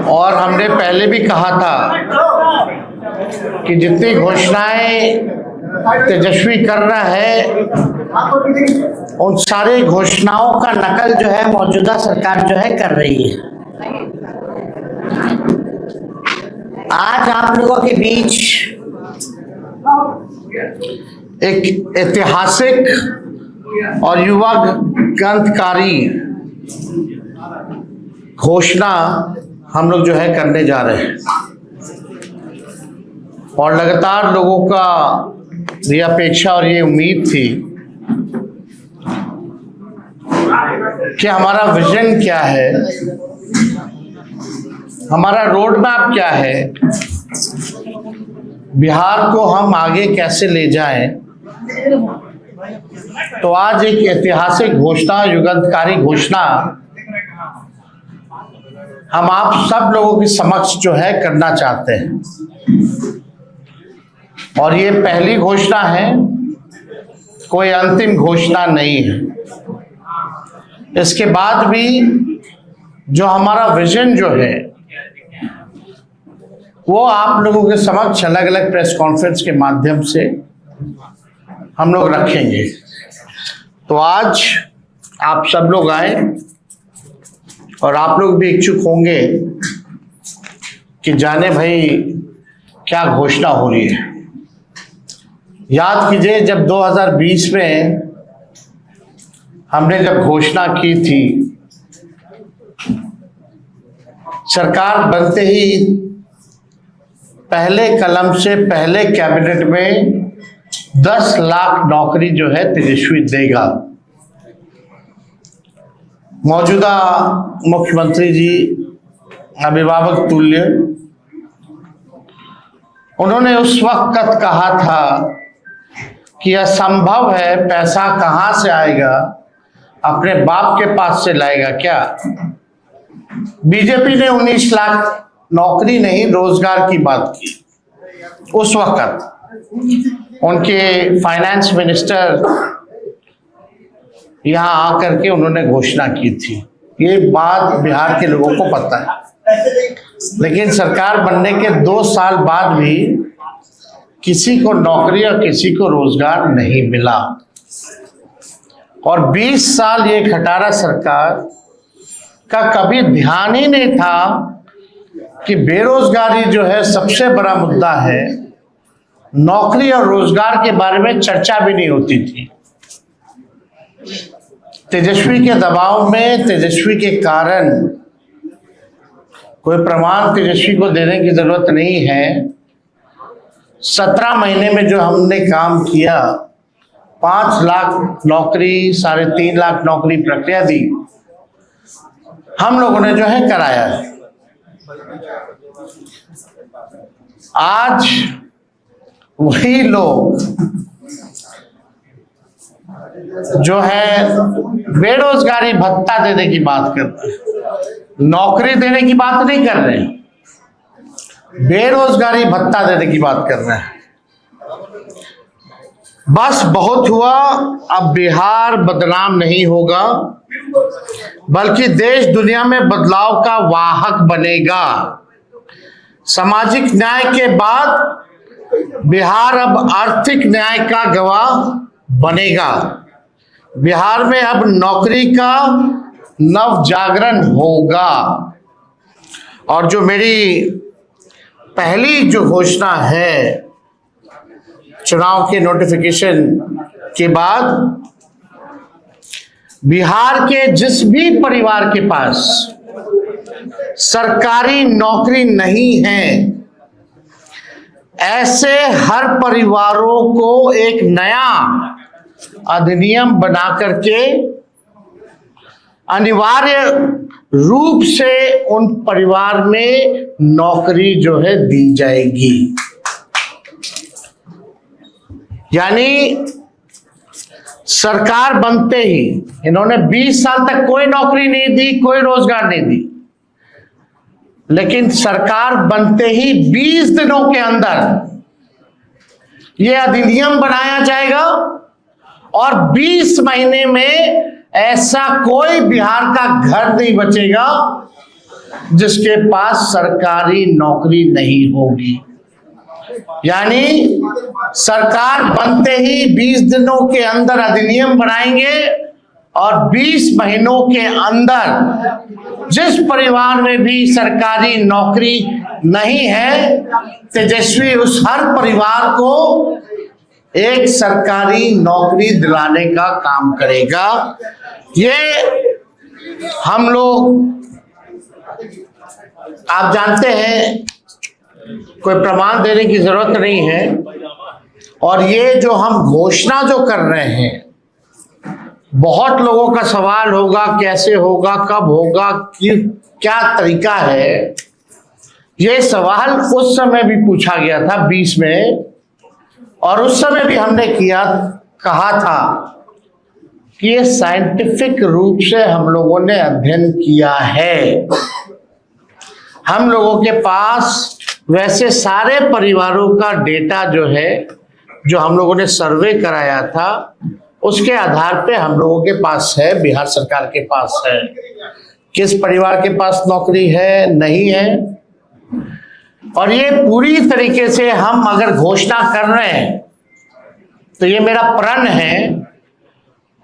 और हमने पहले भी कहा था कि जितनी घोषणाएं तेजस्वी कर रहा है उन सारी घोषणाओं का नकल जो है मौजूदा सरकार जो है कर रही है। आज आप लोगों के बीच एक ऐतिहासिक और युवा ग्रंथकारी घोषणा हम लोग जो है करने जा रहे हैं और लगातार लोगों का ये अपेक्षा और ये उम्मीद थी कि हमारा विजन क्या है, हमारा रोड मैप क्या है, बिहार को हम आगे कैसे ले जाएं। तो आज एक ऐतिहासिक घोषणा, युगांतकारी घोषणा हम आप सब लोगों के समक्ष जो है करना चाहते हैं और ये पहली घोषणा है, कोई अंतिम घोषणा नहीं है। इसके बाद भी जो हमारा विजन जो है वो आप लोगों के समक्ष अलग अलग प्रेस कॉन्फ्रेंस के माध्यम से हम लोग रखेंगे। तो आज आप सब लोग आए और आप लोग भी इच्छुक होंगे कि जाने भाई क्या घोषणा हो रही है। याद कीजिए जब 2020 में हमने जब घोषणा की थी, सरकार बनते ही पहले कलम से पहले कैबिनेट में 10 लाख नौकरी जो है तेजस्वी देगा। मौजूदा मुख्यमंत्री जी अभिभावक तुल्य, उन्होंने उस वक्त कहा था कि असंभव है, पैसा कहां से आएगा, अपने बाप के पास से लाएगा क्या। बीजेपी ने 19 लाख नौकरी नहीं रोजगार की बात की। उस वक्त उनके फाइनेंस मिनिस्टर यहां आकर के उन्होंने घोषणा की थी। ये बात बिहार के लोगों को पता है, लेकिन सरकार बनने के 2 साल बाद भी किसी को नौकरी और किसी को रोजगार नहीं मिला और 20 साल ये खटारा सरकार का कभी ध्यान ही नहीं था कि बेरोजगारी जो है सबसे बड़ा मुद्दा है। नौकरी और रोजगार के बारे में चर्चा भी नहीं होती थी। तेजस्वी के दबाव में, तेजस्वी के कारण, कोई प्रमाण तेजस्वी को देने की जरूरत नहीं है, 17 महीने में जो हमने काम किया, 5 लाख नौकरी, 3.5 लाख नौकरी प्रक्रिया दी, हम लोगों ने जो है कराया है। आज वही लोग जो है बेरोजगारी भत्ता देने की बात करते हैं, नौकरी देने की बात नहीं कर रहे हैं, बेरोजगारी भत्ता देने की बात कर रहे हैं। बस बहुत हुआ, अब बिहार बदनाम नहीं होगा बल्कि देश दुनिया में बदलाव का वाहक बनेगा। सामाजिक न्याय के बाद बिहार अब आर्थिक न्याय का गवाह बनेगा। बिहार में अब नौकरी का नव जागरण होगा और जो मेरी पहली जो घोषणा है चुनाव के नोटिफिकेशन के बाद, बिहार के जिस भी परिवार के पास सरकारी नौकरी नहीं है, ऐसे हर परिवारों को एक नया अधिनियम बना करके अनिवार्य रूप से उन परिवार में नौकरी जो है दी जाएगी। यानी सरकार बनते ही इन्होंने 20 साल तक कोई नौकरी नहीं दी, कोई रोजगार नहीं दी, लेकिन सरकार बनते ही 20 दिनों के अंदर यह अधिनियम बनाया जाएगा और 20 महीने में ऐसा कोई बिहार का घर नहीं बचेगा जिसके पास सरकारी नौकरी नहीं होगी। यानी सरकार बनते ही 20 दिनों के अंदर अधिनियम बनाएंगे और 20 महीनों के अंदर जिस परिवार में भी सरकारी नौकरी नहीं है, तेजस्वी उस हर परिवार को एक सरकारी नौकरी दिलाने का काम करेगा। ये हम लोग, आप जानते हैं, कोई प्रमाण देने की जरूरत नहीं है। और ये जो हम घोषणा जो कर रहे हैं, बहुत लोगों का सवाल होगा कैसे होगा, कब होगा, क्या तरीका है। ये सवाल उस समय भी पूछा गया था 20 में, और उस समय भी हमने कहा था कि ये साइंटिफिक रूप से हम लोगों ने अध्ययन किया है। हम लोगों के पास वैसे सारे परिवारों का डेटा जो है, जो हम लोगों ने सर्वे कराया था, उसके आधार पे हम लोगों के पास है, बिहार सरकार के पास है, किस परिवार के पास नौकरी है, नहीं है। और ये पूरी तरीके से हम अगर घोषणा कर रहे हैं तो ये मेरा प्रण है,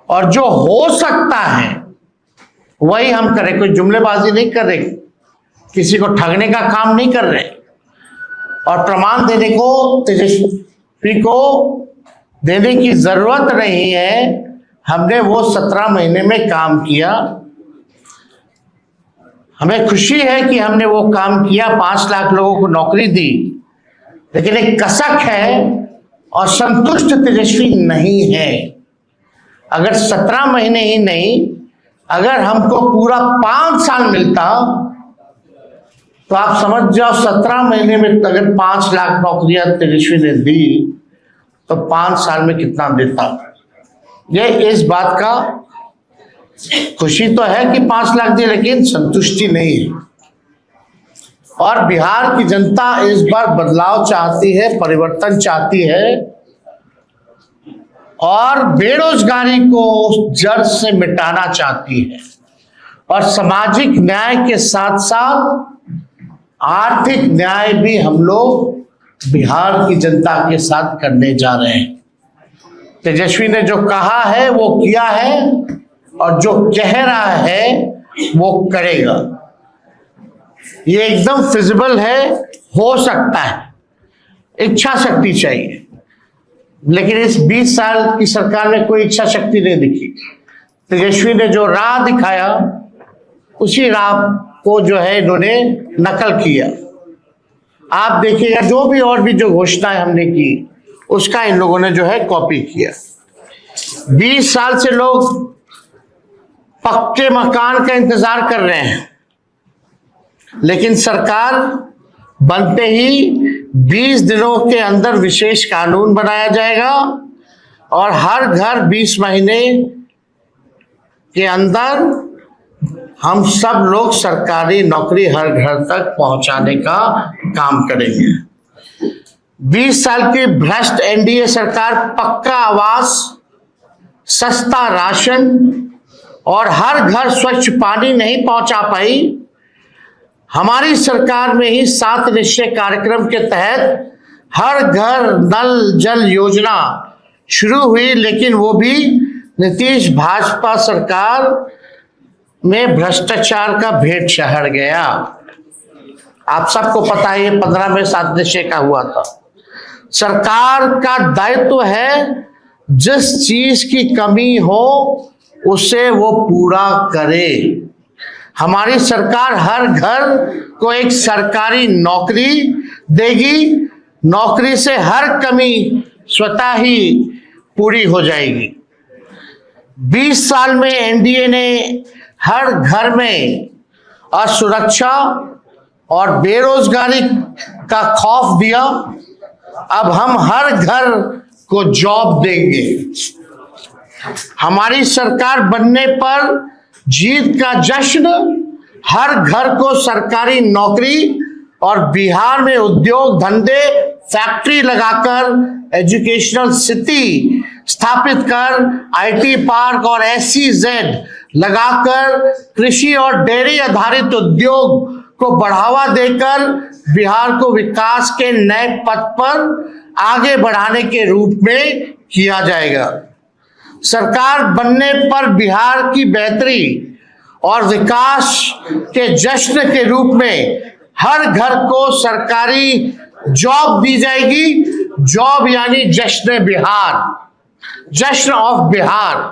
और जो हो सकता है वही हम करें। कोई जुमलेबाजी नहीं कर रहे, किसी को ठगने का काम नहीं कर रहे, और प्रमाण देने को तेजस्वी को देने की जरूरत नहीं है। हमने वो 17 महीने में काम किया। हमें खुशी है कि हमने वो काम किया, 5 लाख लोगों को नौकरी दी, लेकिन एक कसक है और संतुष्ट तेजस्वी नहीं है। अगर 17 महीने ही नहीं, अगर हमको पूरा 5 साल मिलता तो आप समझ जाओ 17 महीने में अगर 5 लाख नौकरियां तेजस्वी ने दी तो 5 साल में कितना देता। ये इस बात का खुशी तो है कि 5 लाख दी, लेकिन संतुष्टि नहीं है। और बिहार की जनता इस बार बदलाव चाहती है, परिवर्तन चाहती है, और बेरोजगारी को जड़ से मिटाना चाहती है, और सामाजिक न्याय के साथ साथ आर्थिक न्याय भी हम लोग बिहार की जनता के साथ करने जा रहे हैं। तेजस्वी ने जो कहा है वो किया है, और जो कह रहा है वो करेगा। ये एकदम फिजिबल है, हो सकता है, इच्छा शक्ति चाहिए। लेकिन इस 20 साल की सरकार में कोई इच्छा शक्ति नहीं दिखी। तेजस्वी ने जो राह दिखाया, उसी राह को जो है इन्होंने नकल किया। आप देखिएगा, जो भी और भी जो घोषणाएं हमने की, उसका इन लोगों ने जो है कॉपी किया। 20 साल से लोग पक्के मकान का इंतजार कर रहे हैं, लेकिन सरकार बनते ही 20 दिनों के अंदर विशेष कानून बनाया जाएगा, और हर घर 20 महीने के अंदर हम सब लोग सरकारी नौकरी हर घर तक पहुंचाने का काम करेंगे। 20 साल की भ्रष्ट एनडीए सरकार पक्का आवास, सस्ता राशन और हर घर स्वच्छ पानी नहीं पहुंचा पाई। हमारी सरकार में ही 7 निश्चय कार्यक्रम के तहत हर घर नल जल योजना शुरू हुई, लेकिन वो भी नीतीश भाजपा सरकार में भ्रष्टाचार का भेंट चढ़ गया। आप सबको पता है, ये 15 में 7 निश्चय का हुआ था। सरकार का दायित्व है जिस चीज की कमी हो उसे वो पूरा करे। हमारी सरकार हर घर को एक सरकारी नौकरी देगी, नौकरी से हर कमी स्वतः ही पूरी हो जाएगी। 20 साल में एनडीए ने हर घर में असुरक्षा और बेरोजगारी का खौफ दिया। अब हम हर घर को जॉब देंगे। हमारी सरकार बनने पर जीत का जश्न, हर घर को सरकारी नौकरी और बिहार में उद्योग धंधे फैक्ट्री लगाकर एजुकेशनल सिटी स्थापित कर आईटी पार्क और SEZ लगाकर कृषि और डेयरी आधारित उद्योग को बढ़ावा देकर बिहार को विकास के नए पथ पर आगे बढ़ाने के रूप में किया जाएगा। सरकार बनने पर बिहार की बेहतरी और विकास के जश्न के रूप में हर घर को सरकारी जॉब दी जाएगी। जॉब यानी जश्न बिहार, जश्न ऑफ बिहार।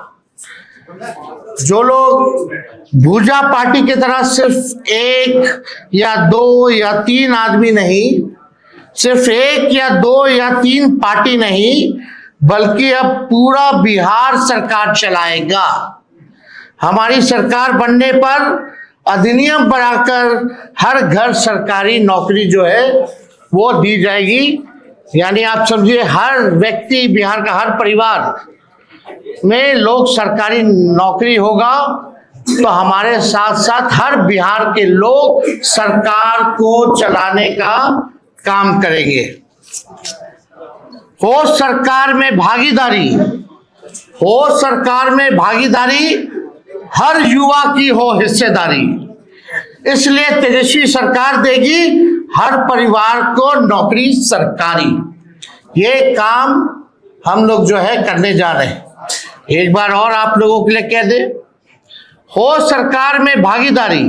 जो लोग भूजा पार्टी की तरह सिर्फ एक या दो या तीन आदमी नहीं, सिर्फ एक या दो या तीन पार्टी नहीं, बल्कि अब पूरा बिहार सरकार चलाएगा। हमारी सरकार बनने पर अधिनियम बनाकर हर घर सरकारी नौकरी जो है वो दी जाएगी। यानी आप समझिए हर व्यक्ति, बिहार का हर परिवार में लोग सरकारी नौकरी होगा, तो हमारे साथ साथ हर बिहार के लोग सरकार को चलाने का काम करेंगे। हो सरकार में भागीदारी, हो सरकार में भागीदारी, हर युवा की हो हिस्सेदारी। इसलिए तेजस्वी सरकार देगी हर परिवार को नौकरी सरकारी। ये काम हम लोग जो है करने जा रहे हैं। एक बार और आप लोगों के लिए कह दे, हो सरकार में भागीदारी,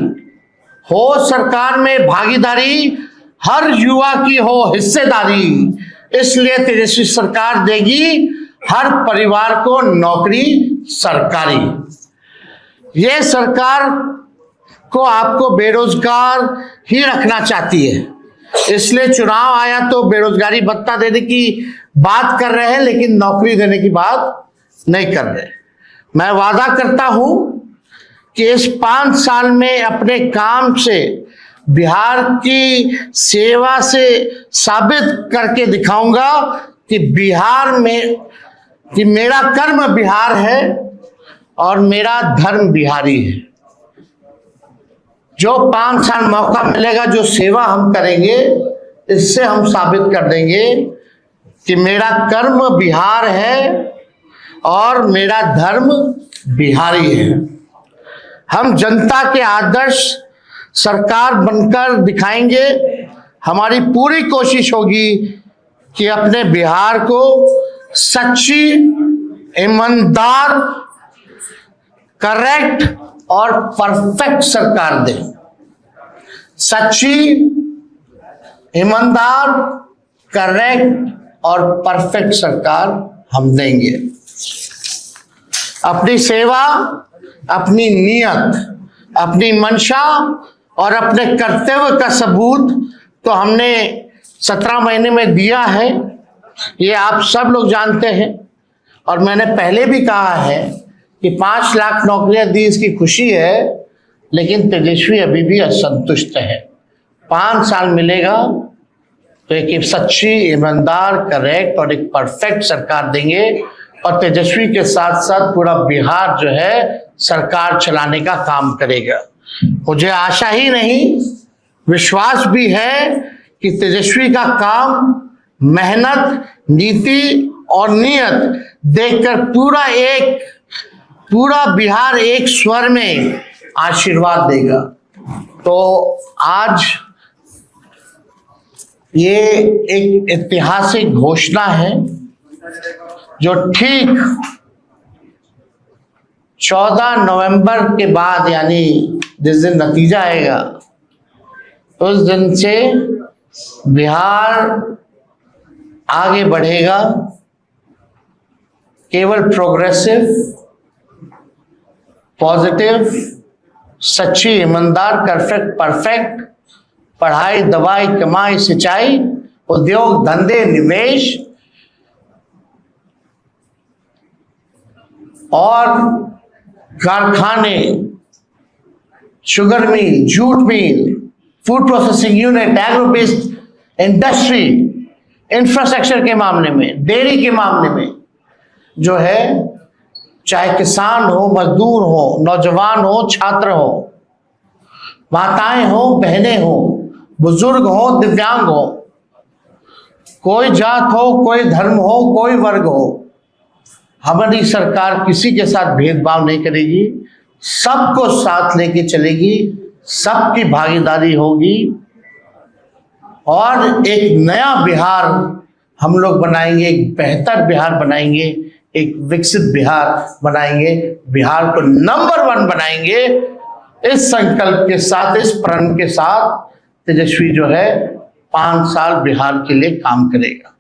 हो सरकार में भागीदारी, हर युवा की हो हिस्सेदारी। इसलिए तेजस्वी सरकार देगी हर परिवार को नौकरी सरकारी। ये सरकार को आपको बेरोजगार ही रखना चाहती है, इसलिए चुनाव आया तो बेरोजगारी भत्ता देने की बात कर रहे हैं, लेकिन नौकरी देने की बात नहीं कर रहे। मैं वादा करता हूं कि इस 5 साल में अपने काम से बिहार की सेवा से साबित करके दिखाऊंगा कि बिहार में कि मेरा कर्म बिहार है और मेरा धर्म बिहारी है। जो 5 साल मौका मिलेगा, जो सेवा हम करेंगे, इससे हम साबित कर देंगे कि मेरा कर्म बिहार है और मेरा धर्म बिहारी है। हम जनता के आदर्श सरकार बनकर दिखाएंगे। हमारी पूरी कोशिश होगी कि अपने बिहार को सच्ची, ईमानदार, करेक्ट और परफेक्ट सरकार दें। सच्ची, ईमानदार, करेक्ट और परफेक्ट सरकार हम देंगे। अपनी सेवा, अपनी नियत, अपनी मंशा और अपने कर्तव्य का सबूत तो हमने 17 महीने में दिया है, ये आप सब लोग जानते हैं। और मैंने पहले भी कहा है कि 5 लाख नौकरियां दी, इसकी खुशी है, लेकिन तेजस्वी अभी भी असंतुष्ट है। 5 साल मिलेगा तो एक सच्ची, ईमानदार, करेक्ट और एक परफेक्ट सरकार देंगे। और तेजस्वी के साथ साथ पूरा बिहार जो है सरकार चलाने का काम करेगा। मुझे आशा ही नहीं, विश्वास भी है कि तेजस्वी का काम, मेहनत, नीति और नियत देखकर पूरा बिहार एक स्वर में आशीर्वाद देगा। तो आज ये एक ऐतिहासिक घोषणा है जो ठीक 14 नवंबर के बाद, यानी जिस दिन नतीजा आएगा उस दिन से बिहार आगे बढ़ेगा। केवल प्रोग्रेसिव, पॉजिटिव, सच्ची, ईमानदार, परफेक्ट, पढ़ाई, दवाई, कमाई, सिंचाई, उद्योग, धंधे, निवेश और कारखाने, sugar mill, jute mill, food processing unit, agro based industry, infrastructure के मामले में, डेयरी के मामले में जो है, चाहे किसान हो, मजदूर हो, नौजवान हो, छात्र हो, माताएं हो, बहनें हो, बुजुर्ग हो, दिव्यांग हो, कोई जात हो, कोई धर्म हो, कोई वर्ग हो, हमारी सरकार किसी के साथ भेदभाव नहीं करेगी, सबको साथ लेके चलेगी, सबकी भागीदारी होगी और एक नया बिहार हम लोग बनाएंगे, एक बेहतर बिहार बनाएंगे, एक विकसित बिहार बनाएंगे, बिहार को नंबर 1 बनाएंगे। इस संकल्प के साथ, इस प्रण के साथ तेजस्वी जो है 5 साल बिहार के लिए काम करेगा।